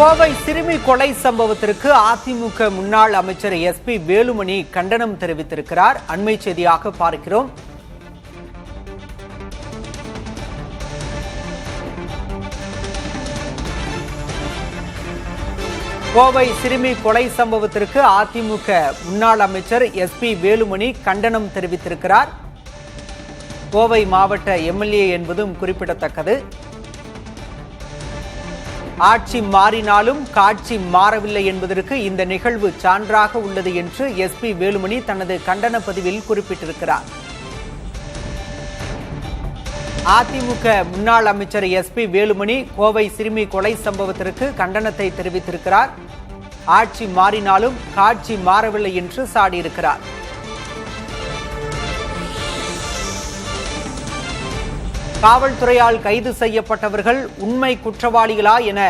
கோவை சிறுமி கொலை சம்பவத்திற்கு அதிமுக முன்னாள் அமைச்சர் SP வேலுமணி கண்டனம் தெரிவித்திருக்கிறார். அண்மை செய்தியாக பார்க்கிறோம். கோவை சிறுமி கொலை சம்பவத்திற்கு அதிமுக முன்னாள் அமைச்சர் SP வேலுமணி கண்டனம் தெரிவித்திருக்கிறார். கோவை மாவட்ட MLA என்பதும் குறிப்பிடத்தக்கது. ஆட்சி மாறினாலும் காட்சி மாறவில்லை என்பதற்கு இந்த நிகழ்வு சான்றாக உள்ளது என்று SP வேலுமணி தனது கண்டன பதிவில் குறிப்பிட்டிருக்கிறார். அதிமுக முன்னாள் அமைச்சர் SP வேலுமணி கோவை சிறுமி கொலை சம்பவத்திற்கு கண்டனத்தை தெரிவித்திருக்கிறார். ஆட்சி மாறினாலும் காட்சி மாறவில்லை என்று சாடியிருக்கிறார். காவல்துறையால் கைது செய்யப்பட்டவர்கள் உண்மை குற்றவாளிகளா என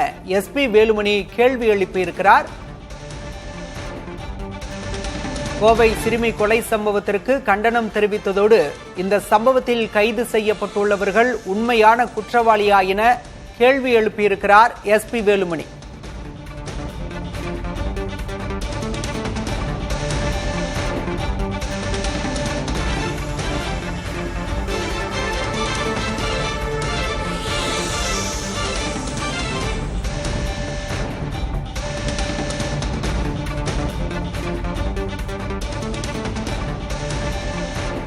SP வேலுமணி கேள்வி எழுப்பியிருக்கிறார். கோவை சிறுமி கொலை சம்பவத்திற்கு கண்டனம் தெரிவித்ததோடு இந்த சம்பவத்தில் கைது செய்யப்பட்டுள்ளவர்கள் உண்மையான குற்றவாளியா என கேள்வி எழுப்பியிருக்கிறார் SP வேலுமணி.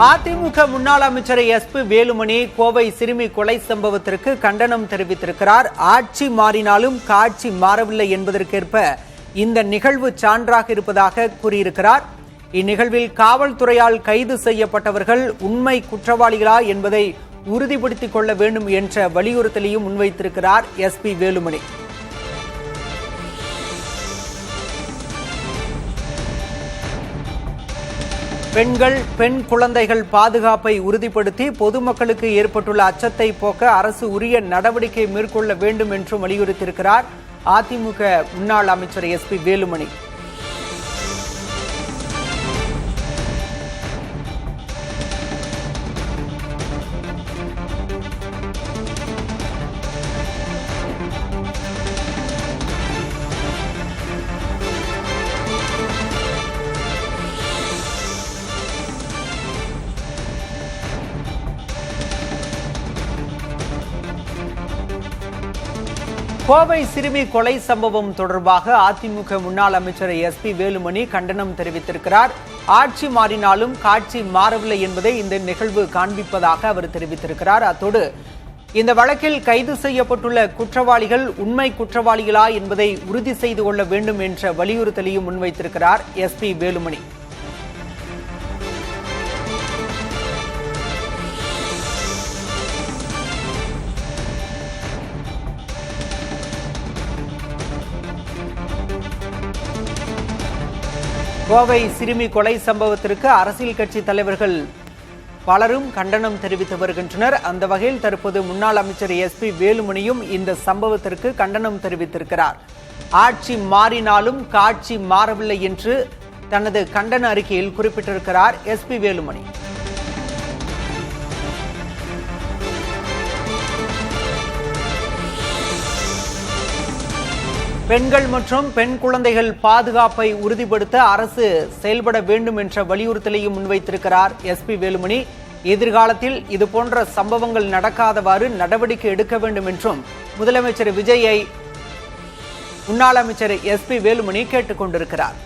அதிமுக முன்னாள் அமைச்சர் SP வேலுமணி கோவை சிறுமி கொலை சம்பவத்திற்கு கண்டனம் தெரிவித்திருக்கிறார். ஆட்சி மாறினாலும் காட்சி மாறவில்லை என்பதற்கேற்ப இந்த நிகழ்வு சான்றாக இருப்பதாக கூறியிருக்கிறார். இந்நிகழ்வில் காவல்துறையால் கைது செய்யப்பட்டவர்கள் உண்மை குற்றவாளிகளா என்பதை உறுதிப்படுத்திக் கொள்ள வேண்டும் என்ற வலியுறுத்தலையும் முன்வைத்திருக்கிறார் SP வேலுமணி. பெண்கள், பெண் குழந்தைகள் பாதுகாப்பை உறுதிப்படுத்தி பொதுமக்களுக்கு ஏற்பட்டுள்ள அச்சத்தை போக்க அரசு உரிய நடவடிக்கை மேற்கொள்ள வேண்டும் என்றும் வலியுறுத்தியிருக்கிறார் அதிமுக முன்னாள் அமைச்சர் SP வேலுமணி. கோவை சிறுமி கொலை சம்பவம் தொடர்பாக அதிமுக முன்னாள் அமைச்சர் SP வேலுமணி கண்டனம் தெரிவித்திருக்கிறார். ஆட்சி மாறினாலும் காட்சி மாறவில்லை என்பதை இந்த நிகழ்வு காண்பிப்பதாக அவர் தெரிவித்திருக்கிறார். அத்தோடு இந்த வழக்கில் கைது செய்யப்பட்டுள்ள குற்றவாளிகள் உண்மை குற்றவாளிகளா என்பதை உறுதி செய்து கொள்ள வேண்டும் என்ற வலியுறுத்தலையும் முன்வைத்திருக்கிறார் SP வேலுமணி. கோவை சிறுமி கொலை சம்பவத்திற்கு அரசியல் கட்சி தலைவர்கள் பலரும் கண்டனம் தெரிவித்து வருகின்றனர். அந்த வகையில் தற்போது முன்னாள் அமைச்சர் SP வேலுமணியும் இந்த சம்பவத்திற்கு கண்டனம் தெரிவித்திருக்கிறார். ஆட்சி மாறினாலும் காட்சி மாறவில்லை என்று தனது கண்டன அறிக்கையில் குறிப்பிட்டிருக்கிறார் SP வேலுமணி. பெண்கள் மற்றும் பெண் குழந்தைகள் பாதுகாப்பை உறுதிப்படுத்த அரசு செயல்பட வேண்டும் என்ற வலியுறுத்தலையும் முன்வைத்திருக்கிறார் SP வேலுமணி. எதிர்காலத்தில் இதுபோன்ற சம்பவங்கள் நடக்காதவாறு நடவடிக்கை எடுக்க வேண்டும் என்றும் முதலமைச்சர் விஜயை முன்னாள் அமைச்சர் SP வேலுமணி கேட்டுக் கொண்டிருக்கிறார்.